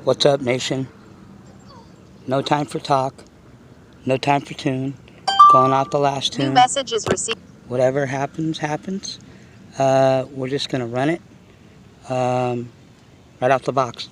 What's up, nation? No time for talk. No time for tune. Calling out the last tune. New message is received. Whatever happens, happens. We're just gonna run it right out the box.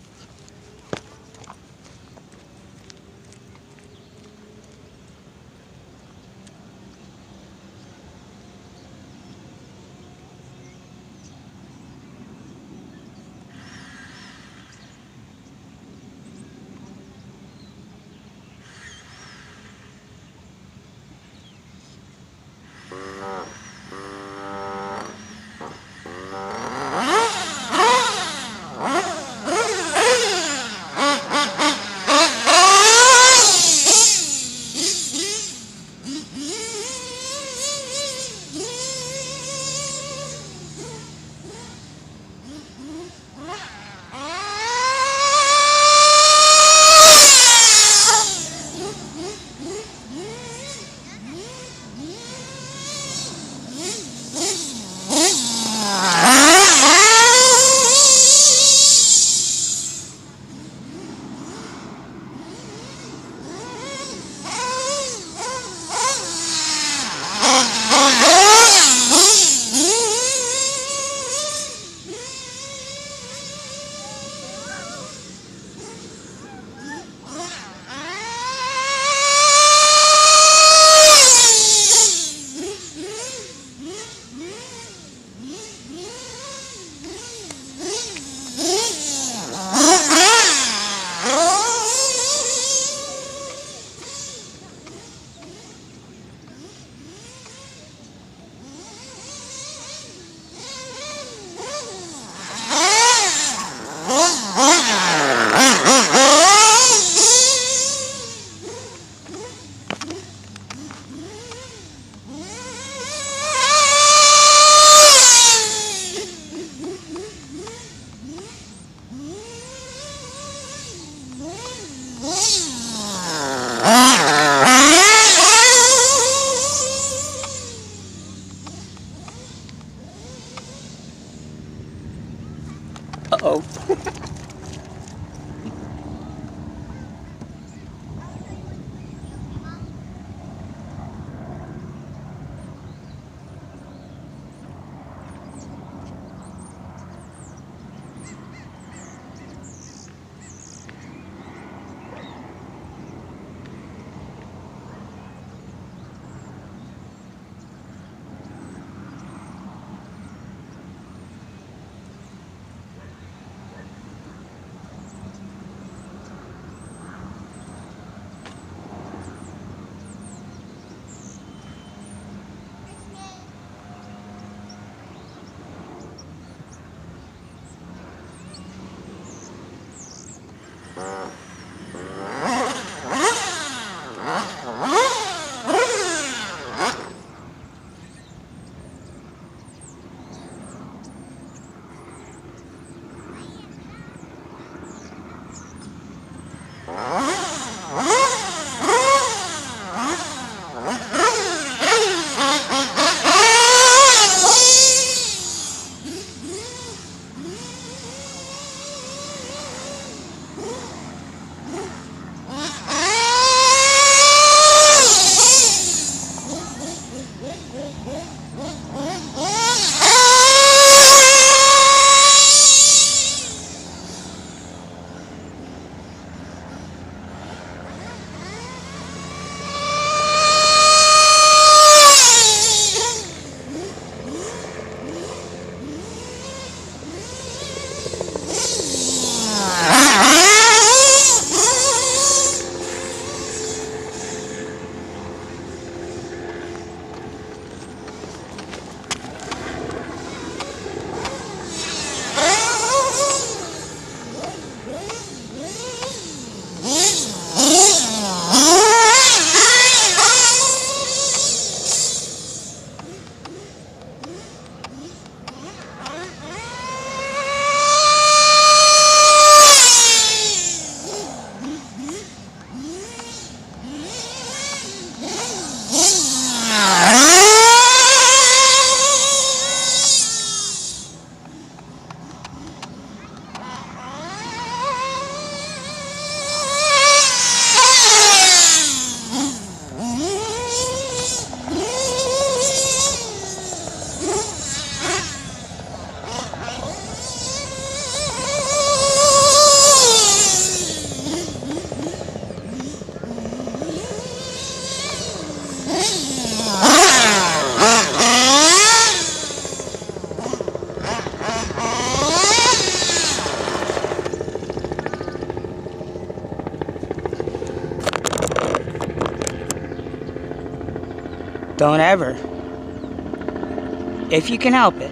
Uh-oh. don't ever, if you can help it,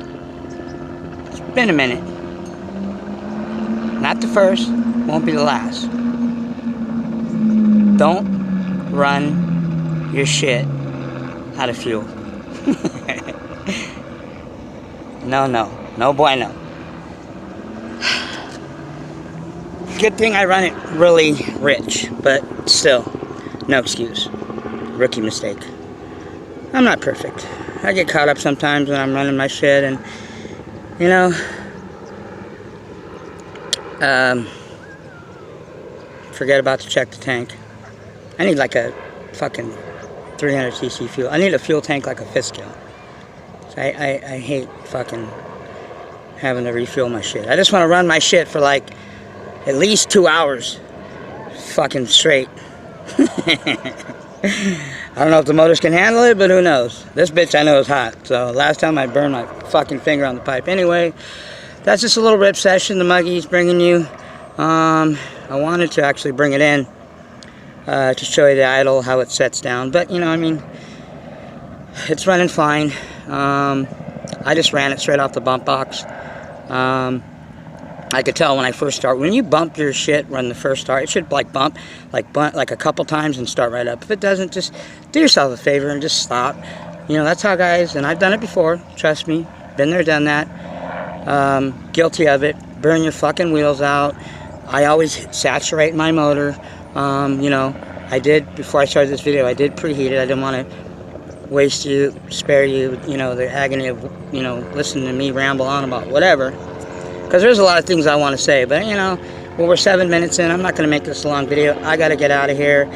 it's been a minute, not the first, won't be the last, don't run your shit out of fuel. No bueno. Good thing I run it really rich, but still, no excuse. Rookie mistake. I'm not perfect. I get caught up sometimes when I'm running my shit, and you know, forget about to check the tank. I need like a fucking 300cc fuel. I need a fuel tank like a fifth scale. So I hate fucking having to refuel my shit. I just want to run my shit for like at least 2 hours fucking straight. I don't know if the motors can handle it, but who knows. This bitch I know is hot. So last time I burned my fucking finger on the pipe. Anyway, that's just a little rip session the Muggy's bringing you. I wanted to actually bring it in to show you the idle, how it sets down. But, you know, I mean, it's running fine. I just ran it straight off the bump box. I could tell when I first start, when you bump your shit, run the first start, it should bump like a couple times and start right up. If it doesn't, just do yourself a favor and just stop. You know, that's how guys, and I've done it before, trust me, been there, done that. Guilty of it. Burn your fucking wheels out. I always saturate my motor. You know, I did, before I started this video, I did preheat it. I didn't want to waste you, spare you, you know, the agony of, you know, listening to me ramble on about whatever. Because there's a lot of things I want to say, but, you know, well, we're 7 minutes in. I'm not going to make this a long video. I got to get out of here.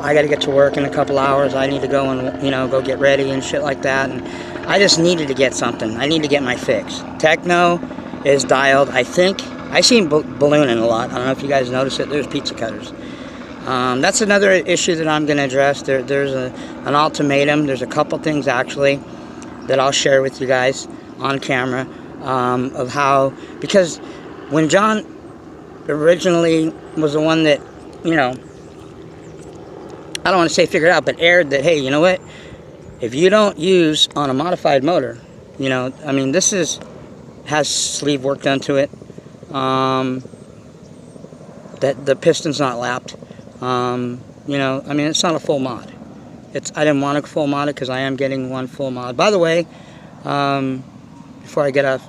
I got to get to work in a couple hours. I need to go and, you know, go get ready and shit like that. And I just needed to get something. I need to get my fix. Tekno is dialed. I think, I seen ballooning a lot. I don't know if you guys notice it. There's pizza cutters. That's another issue that I'm going to address. There's an ultimatum. There's a couple things, actually, that I'll share with you guys on camera. Of how, because when John originally was the one that, you know, I don't want to say figured out, but aired that, hey, you know what, if you don't use on a modified motor, you know, I mean, this has sleeve work done to it, that the piston's not lapped, you know, I mean, it's not a full mod. I didn't want a full mod because I am getting one full mod. By the way, before I get off,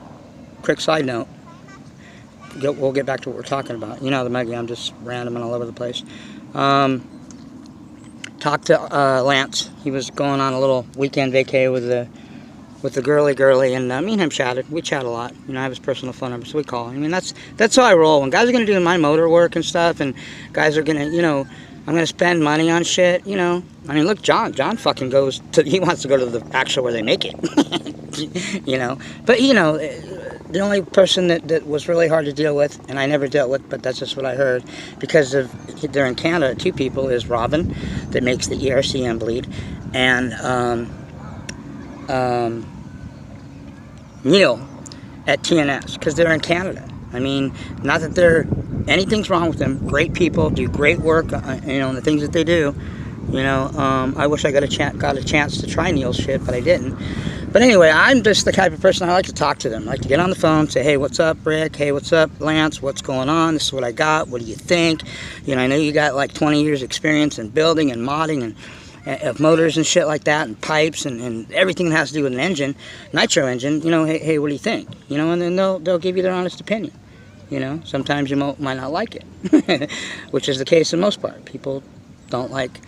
quick side note, we'll get back to what we're talking about. You know the Muggy, I'm just random and all over the place. Talked to Lance. He was going on a little weekend vacay with the girly, and me and him chatted. We chat a lot. You know, I have his personal phone number, so we call. I mean, that's how I roll. When guys are going to do my motor work and stuff, and guys are going to, you know, I'm going to spend money on shit, you know. I mean, look, John fucking goes to, he wants to go to the actual where they make it. You know, but, you know, the only person that was really hard to deal with, and I never dealt with, but that's just what I heard, because they're in Canada, 2 people, is Robin, that makes the ERCM bleed, and Neil at TNS, because they're in Canada. I mean, not that anything's wrong with them. Great people, do great work, you know, the things that they do. You know, I wish I got a chance to try Neil's shit, but I didn't. But anyway, I'm just the type of person, I like to talk to them. I like to get on the phone, say, hey, what's up, Rick? Hey, what's up, Lance? What's going on? This is what I got. What do you think? You know, I know you got like 20 years experience in building and modding and of motors and shit like that, and pipes and everything that has to do with an engine, nitro engine. You know, hey, what do you think? You know, and then they'll give you their honest opinion. You know, sometimes you might not like it, which is the case in most part. People don't like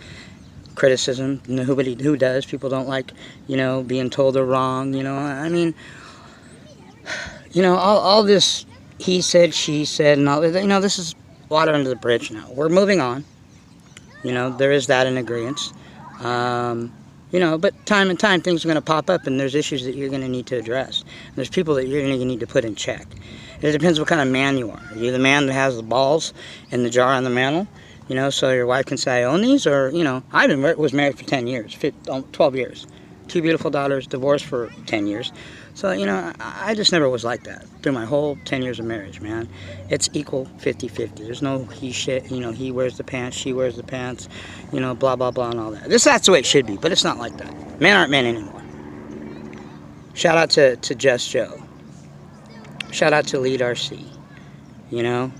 criticism. Who does? People don't like, you know, being told they're wrong. You know, I mean, you know, all this he said, she said, and all, you know, this is water under the bridge now. We're moving on. You know, there is that in agreement. You know, but time and time things are going to pop up, and there's issues that you're going to need to address. And there's people that you're going to need to put in check. It depends what kind of man you are. Are you the man that has the balls in the jar on the mantle? You know, so your wife can say, I own these? Or, you know, was married for 10 years, 12 years. 2 beautiful daughters, divorced for 10 years. So, you know, I just never was like that through my whole 10 years of marriage, man. It's equal 50-50. There's no he shit, you know, he wears the pants, she wears the pants, you know, blah, blah, blah, and all that. That's the way it should be, but it's not like that. Men aren't men anymore. Shout out to Just Joe. Shout out to Lead RC. You know,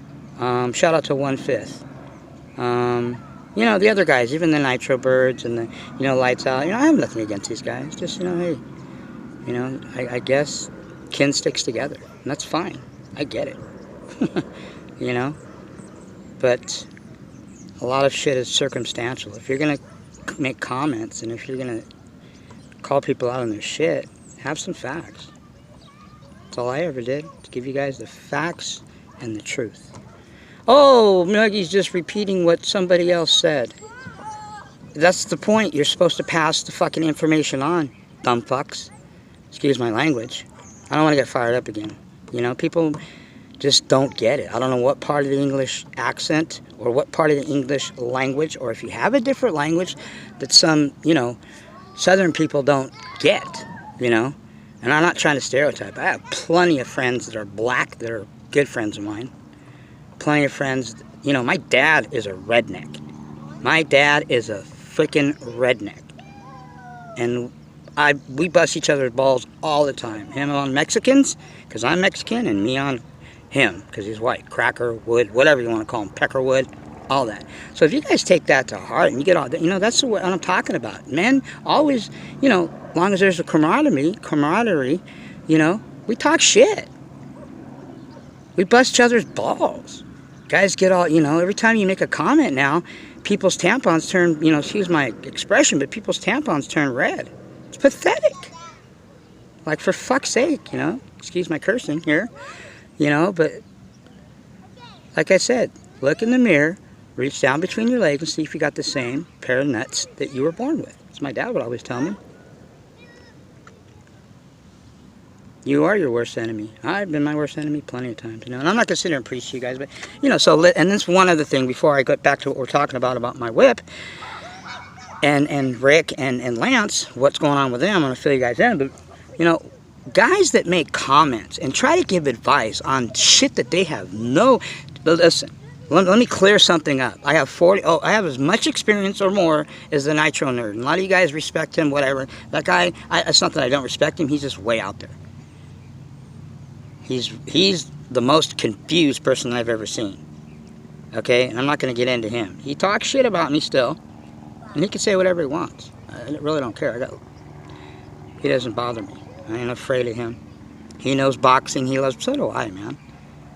shout out to 1/5. You know, the other guys, even the Nitro Birds and the, you know, Lights Out. You know, I have nothing against these guys. Just, you know, hey, you know, I guess kin sticks together. And that's fine. I get it. You know? But a lot of shit is circumstantial. If you're going to make comments and if you're going to call people out on their shit, have some facts. That's all I ever did, to give you guys the facts and the truth. Oh, Muggy's just repeating what somebody else said. That's the point. You're supposed to pass the fucking information on, dumb fucks. Excuse my language. I don't want to get fired up again. You know, people just don't get it. I don't know what part of the English accent or what part of the English language, or if you have a different language that some, you know, Southern people don't get, you know. And I'm not trying to stereotype. I have plenty of friends that are black that are good friends of mine. Plenty of friends, you know, my dad is a redneck. My dad is a freaking redneck. And we bust each other's balls all the time. Him on Mexicans, because I'm Mexican, and me on him, because he's white. Cracker, wood, whatever you want to call him, peckerwood, all that. So if you guys take that to heart and you get all that, you know, that's what I'm talking about. Men always, you know, as long as there's a camaraderie, you know, we talk shit. We bust each other's balls. Guys get all, you know, every time you make a comment now, people's tampons turn, you know, excuse my expression, but people's tampons turn red. It's pathetic. Like, for fuck's sake, you know, excuse my cursing here, you know, but like I said, look in the mirror, reach down between your legs and see if you got the same pair of nuts that you were born with. That's my dad would always tell me. You are your worst enemy. I've been my worst enemy plenty of times, you know. And I'm not going to sit here and preach to you guys, but, you know, so, and that's one other thing before I get back to what we're talking about my whip. And Rick and Lance, what's going on with them, I'm going to fill you guys in. But, you know, guys that make comments and try to give advice on shit that they have no... Listen, let me clear something up. I have I have as much experience or more as the Nitro Nerd. And a lot of you guys respect him, whatever. That guy, it's not that I don't respect him, he's just way out there. He's the most confused person I've ever seen. Okay? And I'm not going to get into him. He talks shit about me still. And he can say whatever he wants. I really don't care. He doesn't bother me. I ain't afraid of him. He knows boxing. He loves... So do I, man.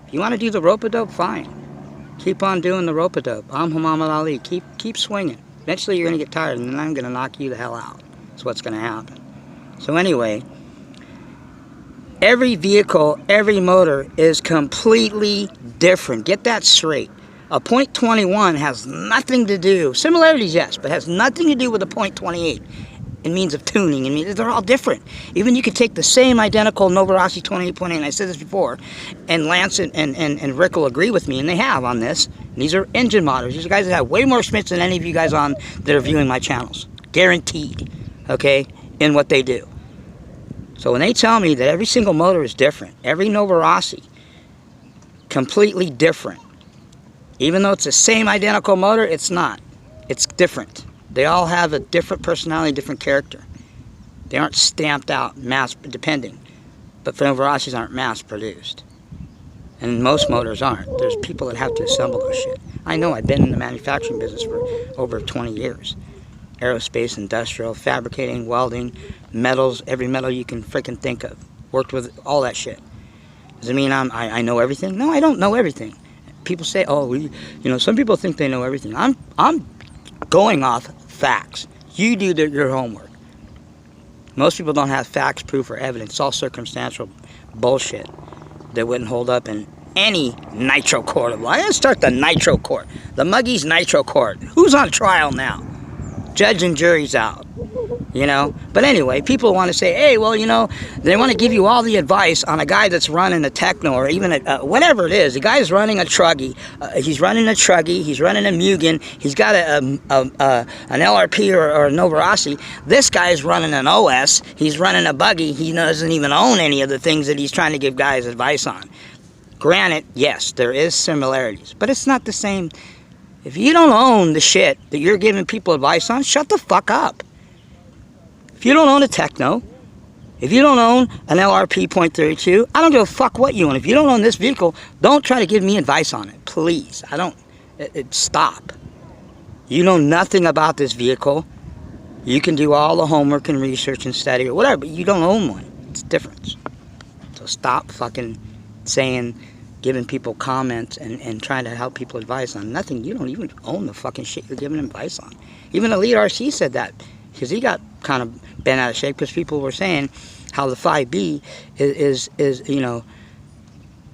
If you want to do the rope-a-dope, fine. Keep on doing the rope-a-dope. I'm Muhammad Ali. Keep swinging. Eventually you're going to get tired, and then I'm going to knock you the hell out. That's what's going to happen. So anyway... Every vehicle, every motor is completely different. Get that straight. A .21 has nothing to do, similarities yes, but has nothing to do with a .28 in means of tuning. I mean, they're all different. Even you could take the same identical Novarosi 28.8, and I said this before, and Lance and Rick will agree with me, and they have on this. And these are engine modders. These are guys that have way more experience than any of you guys on that are viewing my channels. Guaranteed, okay, in what they do. So when they tell me that every single motor is different, every Novarosi, completely different, even though it's the same identical motor, it's not. It's different. They all have a different personality, different character. They aren't stamped out, depending. But Novarosis aren't mass-produced. And most motors aren't. There's people that have to assemble those shit. I know, I've been in the manufacturing business for over 20 years. Aerospace, industrial, fabricating, welding, metals, every metal you can freaking think of. Worked with all that shit. Does it mean I know everything? No, I don't know everything. People say, oh, you know, some people think they know everything. I'm going off facts. You do your homework. Most people don't have facts, proof, or evidence. It's all circumstantial bullshit that wouldn't hold up in any nitro court of law. Let's start the nitro court. The Muggy's nitro court. Who's on trial now? Judge and jury's out. You know, but anyway, people want to say, hey, well, you know, they want to give you all the advice on a guy that's running a Tekno or even whatever it is. The guy's running a Truggy. He's running a Truggy. He's running a Mugen. He's got an LRP or a Novarosi. This guy's running an OS. He's running a buggy. He doesn't even own any of the things that he's trying to give guys advice on. Granted, yes, there is similarities, but it's not the same. If you don't own the shit that you're giving people advice on, shut the fuck up. If you don't own a Tekno, if you don't own an LRP .32, I don't give a fuck what you own. If you don't own this vehicle, don't try to give me advice on it, please. Stop. You know nothing about this vehicle. You can do all the homework and research and study or whatever, but you don't own one. It's a difference. So stop fucking saying, giving people comments and trying to help people advice on nothing. You don't even own the fucking shit you're giving advice on. Even Elite RC said that, because he got kind of bent out of shape because people were saying how the 5B is you know,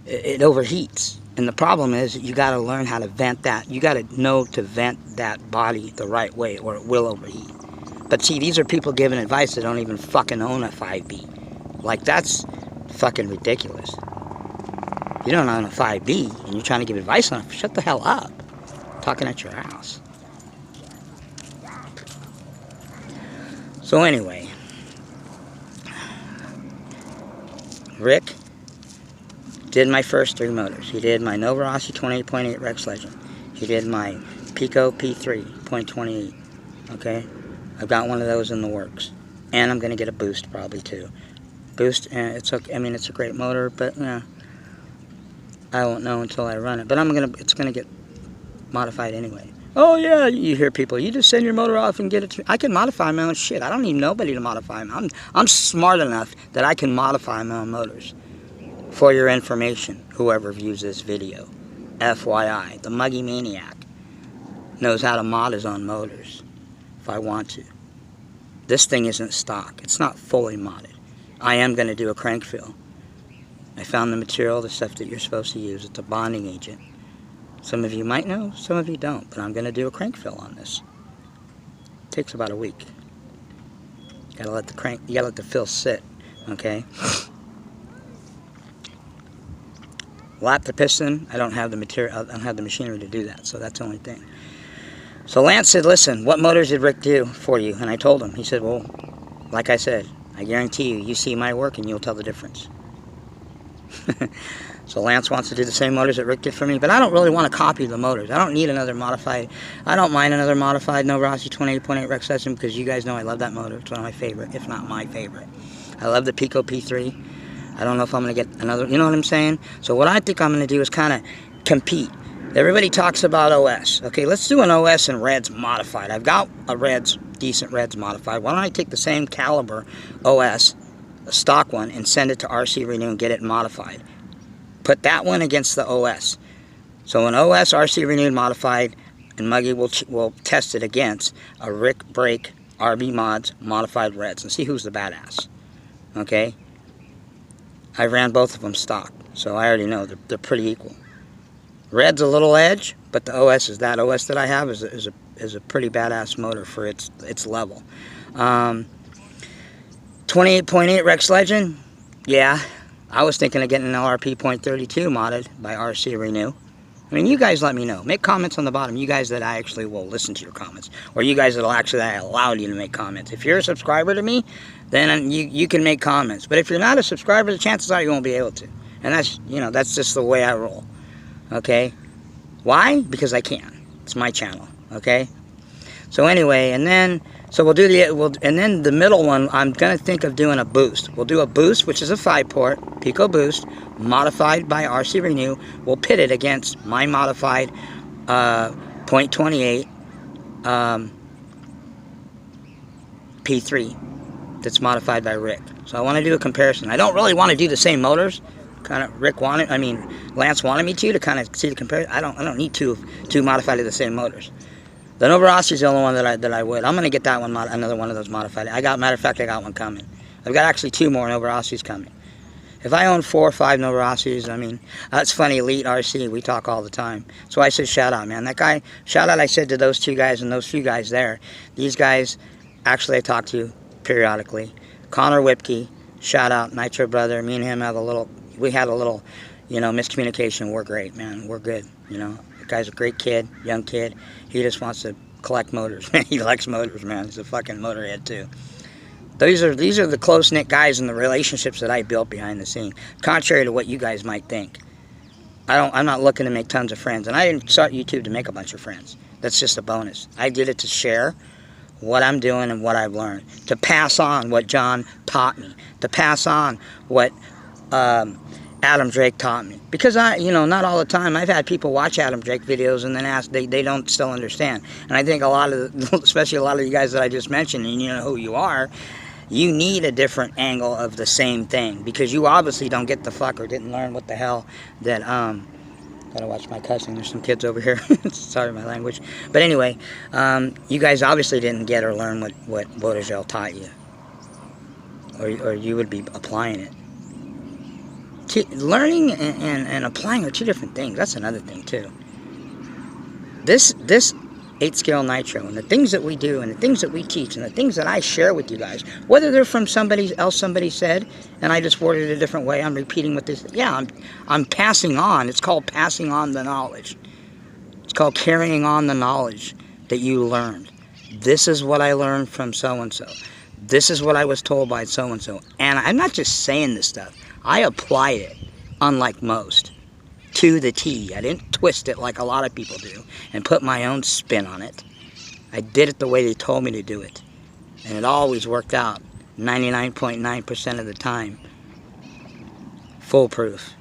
it overheats. And the problem is you got to learn how to vent that. You got to know to vent that body the right way or it will overheat. But see, these are people giving advice that don't even fucking own a 5B. Like, that's fucking ridiculous. You don't own a 5B and you're trying to give advice on it, shut the hell up. Talking at your house. So anyway, Rick did my first 3 motors. He did my Novarosi 28.8 Rex Legend. He did my Pico P3 .28. Okay, I've got one of those in the works, and I'm gonna get a boost probably too. Boost, it's okay. I mean, it's a great motor, but I won't know until I run it. But it's gonna get modified anyway. Oh yeah, you hear people, you just send your motor off and get it. I can modify my own shit. I don't need nobody to modify them. I'm smart enough that I can modify my own motors. For your information, whoever views this video, FYI, the Muggy Maniac knows how to mod his own motors if I want to. This thing isn't stock. It's not fully modded. I am going to do a crank fill. I found the material, the stuff that you're supposed to use. It's a bonding agent. Some of you might know, some of you don't, but I'm going to do a crank fill on this. It takes about a week. You gotta let the fill sit, okay? Lap the piston. I don't have the material. I don't have the machinery to do that, so that's the only thing. So Lance said, "Listen, what motors did Rick do for you?" And I told him. He said, "Well, like I said, I guarantee you, you see my work and you'll tell the difference." So Lance wants to do the same motors that Rick did for me, but I don't really want to copy the motors. I don't need another modified. I don't mind another modified Novarosi 28.8 Rex Legend because you guys know I love that motor. It's one of my favorite, if not my favorite. I love the Pico P3. I don't know if I'm going to get another, you know what I'm saying? So what I think I'm going to do is kind of compete. Everybody talks about OS. Okay, let's do an OS and Reds modified. I've got a Reds, decent Reds modified. Why don't I take the same caliber OS, a stock one, and send it to RC Renew and get it modified? Put that one against the OS. So an OS RC Renewed modified, and Muggy will test it against a Rick Brake RB Mods modified Reds and see who's the badass. Okay? I ran both of them stock, so I already know they're pretty equal. Red's a little edge, but the OS is that OS that I have is a pretty badass motor for its level. 28.8 Rex Legend, yeah. I was thinking of getting an LRP .32 modded by RC Renew. I mean, you guys let me know. Make comments on the bottom. You guys that I actually will listen to your comments. Or you guys that will actually allow you to make comments. If you're a subscriber to me, then you can make comments. But if you're not a subscriber, the chances are you won't be able to. And that's, you know, that's just the way I roll. Okay? Why? Because I can. It's my channel. Okay? So anyway, and then... So we'll do and then the middle one, I'm going to think of doing a boost. We'll do a boost, which is a 5-port, Pico Boost, modified by RC Renew. We'll pit it against my modified .28 P3 that's modified by Rick. So I want to do a comparison. I don't really want to do the same motors. Kind of Lance wanted me to kind of see the comparison. I don't need two modified of the same motors. The Novarosi is the only one that I would. I'm going to get that one, another one of those modified. Matter of fact, I got one coming. I've got actually 2 more Novarosis coming. If I own 4 or 5 Novarosis, I mean, that's funny, Elite RC, we talk all the time. So I said, shout out, man. That guy, shout out, I said to those 2 guys and those few guys there. These guys, actually I talked to, periodically. Connor Whipke, shout out, Nitro brother. Me and him have we had a little, miscommunication. We're great, man. We're good. The guy's a great kid, young kid. He just wants to collect motors. He likes motors, man. He's a fucking motorhead too. These are the close-knit guys and the relationships that I built behind the scene. Contrary to what you guys might think. I'm not looking to make tons of friends. And I didn't start YouTube to make a bunch of friends. That's just a bonus. I did it to share what I'm doing and what I've learned. To pass on what John taught me. To pass on what Adam Drake taught me. Because not all the time. I've had people watch Adam Drake videos and then ask, they don't still understand. And I think especially a lot of you guys that I just mentioned, and you know who you are, you need a different angle of the same thing, because you obviously don't get the fuck or didn't learn what the hell that, gotta watch my cussing, there's some kids over here, sorry my language, but anyway, you guys obviously didn't get or learn what Vodagel taught you, or you would be applying it. Learning and applying are two different things. That's another thing too. This 8-scale nitro and the things that we do and the things that we teach and the things that I share with you guys, whether they're from somebody said and I just worded it a different way, I'm repeating what this, yeah, I'm passing on. It's called passing on the knowledge. It's called carrying on the knowledge that you learned. This is what I learned from so-and-so. This is what I was told by so-and-so. And I'm not just saying this stuff. I applied it, unlike most, to the T. I didn't twist it like a lot of people do and put my own spin on it. I did it the way they told me to do it. And it always worked out 99.9% of the time. Foolproof.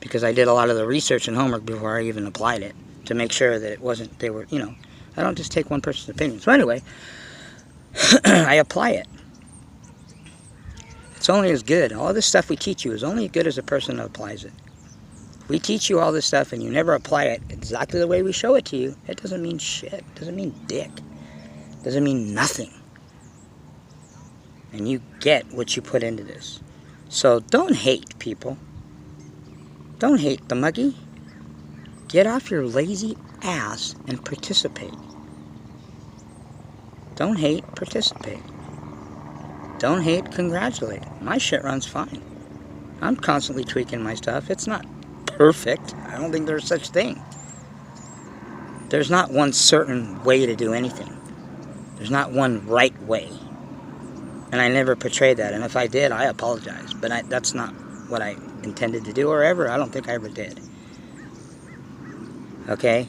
Because I did a lot of the research and homework before I even applied it to make sure that it wasn't, I don't just take one person's opinion. So anyway, I apply it. It's only as good. All this stuff we teach you is only as good as the person that applies it. We teach you all this stuff and you never apply it exactly the way we show it to you. It doesn't mean shit. It doesn't mean dick. It doesn't mean nothing. And you get what you put into this. So don't hate, people. Don't hate the muggy. Get off your lazy ass and participate. Don't hate, participate. Don't hate, congratulate. My shit runs fine. I'm constantly tweaking my stuff. It's not perfect. I don't think there's such thing. There's not one certain way to do anything. There's not one right way. And I never portrayed that. And if I did, I apologize. But that's not what I intended to do, or ever. I don't think I ever did. Okay?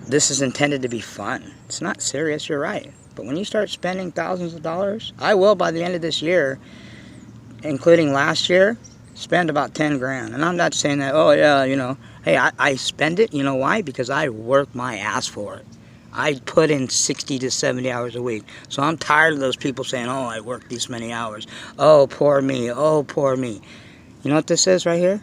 This is intended to be fun. It's not serious, you're right. But when you start spending thousands of dollars, I will by the end of this year, including last year, spend about 10 grand. And I'm not saying that, oh yeah, hey, I spend it, you know why? Because I work my ass for it. I put in 60 to 70 hours a week. So I'm tired of those people saying, oh, I work these many hours. Oh, poor me. Oh, poor me. You know what this is right here?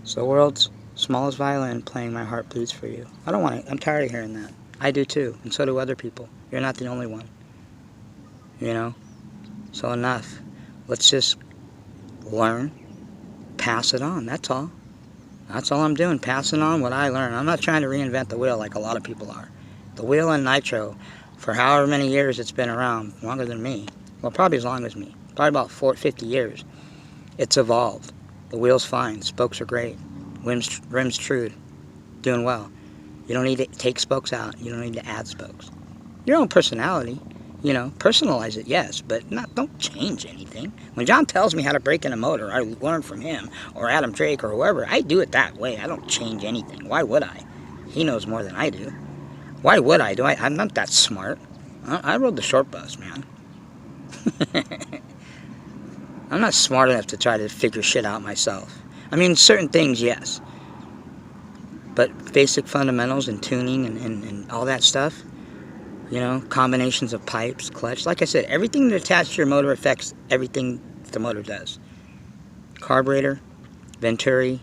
It's the world's smallest violin playing My Heart Bleeds for You. I don't want to, I'm tired of hearing that. I do too, and so do other people. You're not the only one. So enough. Let's just learn, pass it on, that's all. That's all I'm doing, passing on what I learned. I'm not trying to reinvent the wheel like a lot of people are. The wheel and nitro, for however many years it's been around, longer than me, well, probably as long as me, probably about 50 years, it's evolved. The wheel's fine, spokes are great, rim's trued, doing well. You don't need to take spokes out. You don't need to add spokes. Your own personality, personalize it, yes, but don't change anything. When John tells me how to break in a motor, I learn from him, or Adam Drake, or whoever, I do it that way. I don't change anything. Why would I? He knows more than I do. Why would I? I'm not that smart. I rode the short bus, man. I'm not smart enough to try to figure shit out myself. I mean, certain things, yes. But basic fundamentals and tuning and all that stuff, combinations of pipes, clutch. Like I said, everything that attached to your motor affects everything the motor does. Carburetor, venturi,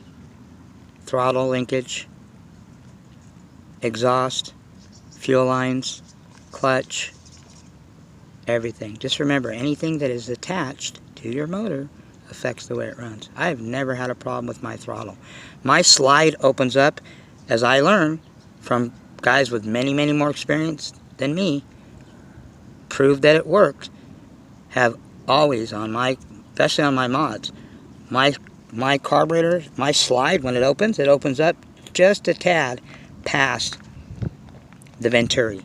throttle linkage, exhaust, fuel lines, clutch, everything. Just remember, anything that is attached to your motor affects the way it runs. I've never had a problem with my throttle. My slide opens up, as I learn, from guys with many, many more experience than me, prove that it works, have always on my, especially on my mods, my carburetor, my slide, when it opens up just a tad past the Venturi.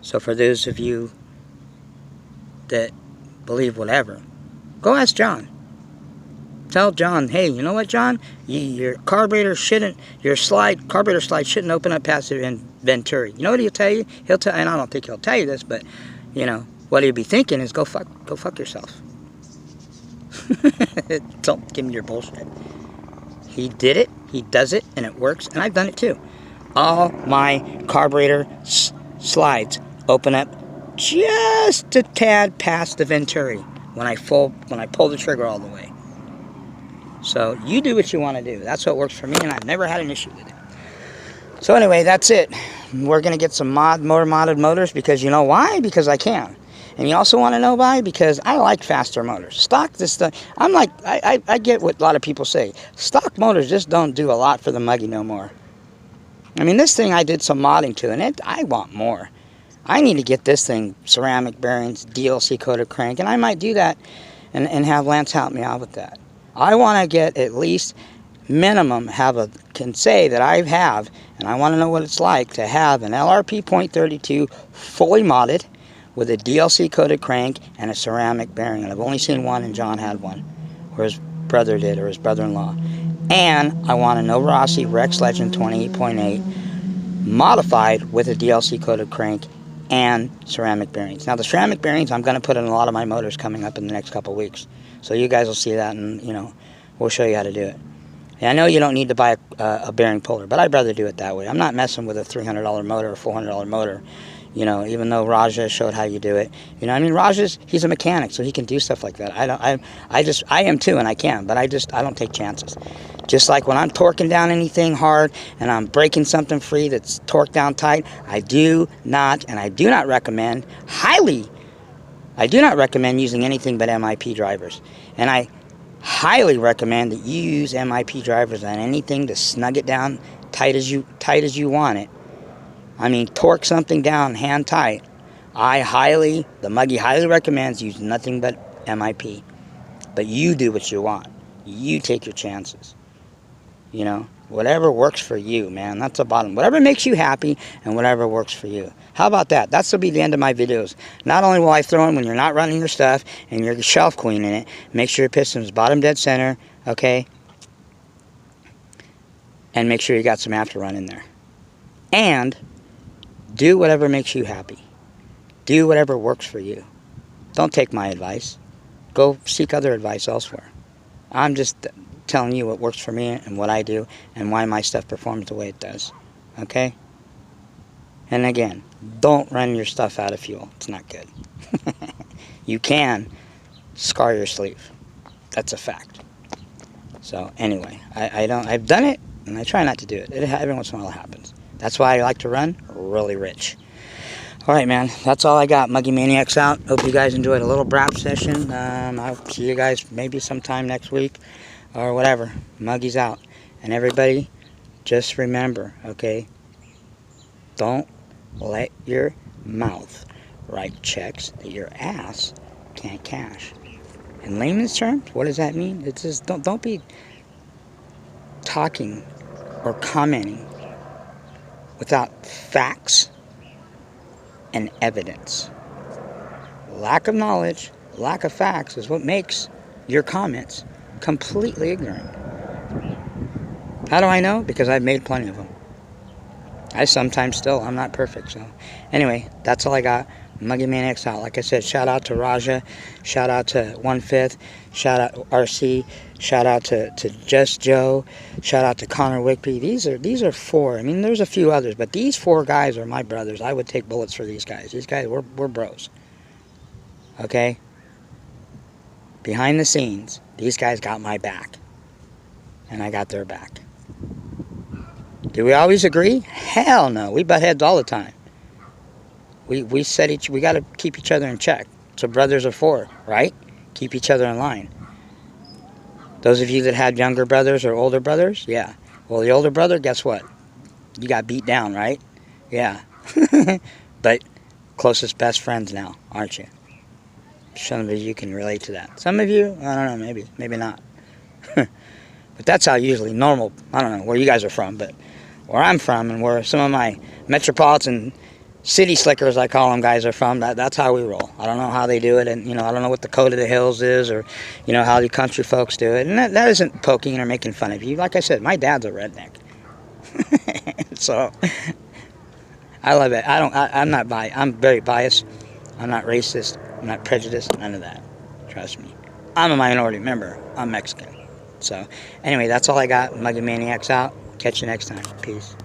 So for those of you that believe whatever, go ask John. Tell John, hey, you know what, John? Your carburetor shouldn't, carburetor slide shouldn't open up past the Venturi. You know what he'll tell you? He'll tell, and I don't think he'll tell you this, but you know what he'll be thinking is go fuck yourself. Don't give me your bullshit. He did it, he does it, and it works, and I've done it too. All my carburetor slides open up just a tad past the Venturi when I pull the trigger all the way. So you do what you want to do. That's what works for me, and I've never had an issue with it. So anyway, that's it. We're going to get some modded motors because you know why? Because I can. And you also want to know why? Because I like faster motors. Stock, I'm like, I get what a lot of people say. Stock motors just don't do a lot for the Muggy no more. I mean, this thing I did some modding to, and I want more. I need to get this thing, ceramic bearings, DLC coated crank, and I might do that and have Lance help me out with that. I want to get at least minimum, can say that I have, and I want to know what it's like to have an LRP .32 fully modded with a DLC coated crank and a ceramic bearing. And I've only seen one, and John had one, or his brother did, or his brother-in-law. And I want a Novarosi Rex Legend 28.8 modified with a DLC coated crank and ceramic bearings. Now the ceramic bearings I'm going to put in a lot of my motors coming up in the next couple weeks. So you guys will see that, and you know, we'll show you how to do it. And I know you don't need to buy a bearing puller, but I'd rather do it that way. I'm not messing with a $300 motor or $400 motor, you know, even though Raja showed how you do it. You know, I mean, he's a mechanic, so he can do stuff like that. I am too, and I can, but I don't take chances. Just like when I'm torquing down anything hard and I'm breaking something free that's torqued down tight, I do not recommend, I do not recommend using anything but MIP drivers. And I highly recommend that you use MIP drivers on anything to snug it down tight as you want it. I mean, torque something down hand tight. The Muggy highly recommends use nothing but MIP. But you do what you want. You take your chances. You know, whatever works for you, man. That's the bottom. Whatever makes you happy and whatever works for you. How about that? That's will be the end of my videos. Not only will I throw in when you're not running your stuff and you're shelf cleaning it, make sure your piston's bottom dead center, okay? And make sure you got some after run in there. And do whatever makes you happy. Do whatever works for you. Don't take my advice. Go seek other advice elsewhere. I'm just telling you what works for me and what I do and why my stuff performs the way it does. Okay? And again, don't run your stuff out of fuel. It's not good. You can scar your sleeve. That's a fact. So anyway, I've done it, and I try not to do it. Every once in a while it happens. That's why I like to run really rich. Alright, man, that's all I got. Muggy Maniacs out. Hope you guys enjoyed a little brap session. I'll see you guys maybe sometime next week or whatever. Muggy's out. And everybody, just remember, okay, don't let your mouth write checks that your ass can't cash. In layman's terms, what does that mean? It's just don't be talking or commenting without facts and evidence. Lack of knowledge, lack of facts is what makes your comments completely ignorant. How do I know? Because I've made plenty of them. I sometimes still, I'm not perfect. So anyway, that's all I got. Muggy Maniacs out. Like I said, shout out to Raja, shout out to 1/5, shout out RC, shout out to Just Joe, shout out to Connor Wickby. These are four. I mean, there's a few others, but these four guys are my brothers. I would take bullets for these guys. These guys, we're bros. Okay? Behind the scenes, these guys got my back, and I got their back. Do we always agree? Hell no. We butt heads all the time. We got to keep each other in check. So brothers are for, right? Keep each other in line. Those of you that had younger brothers or older brothers, yeah. Well, the older brother, guess what? You got beat down, right? Yeah. But closest best friends now, aren't you? Some of you can relate to that. Some of you, I don't know, maybe not. But that's how usually normal, I don't know where you guys are from, but where I'm from and where some of my metropolitan city slickers, I call them, guys are from, that's how we roll. I don't know how they do it, and, I don't know what the code of the hills is, or, how the country folks do it. And that isn't poking or making fun of you. Like I said, my dad's a redneck. So, I love it. I'm not biased. I'm very biased. I'm not racist. I'm not prejudiced. None of that. Trust me. I'm a minority member. I'm Mexican. So, anyway, that's all I got. Mugging Maniacs out. Catch you next time. Peace.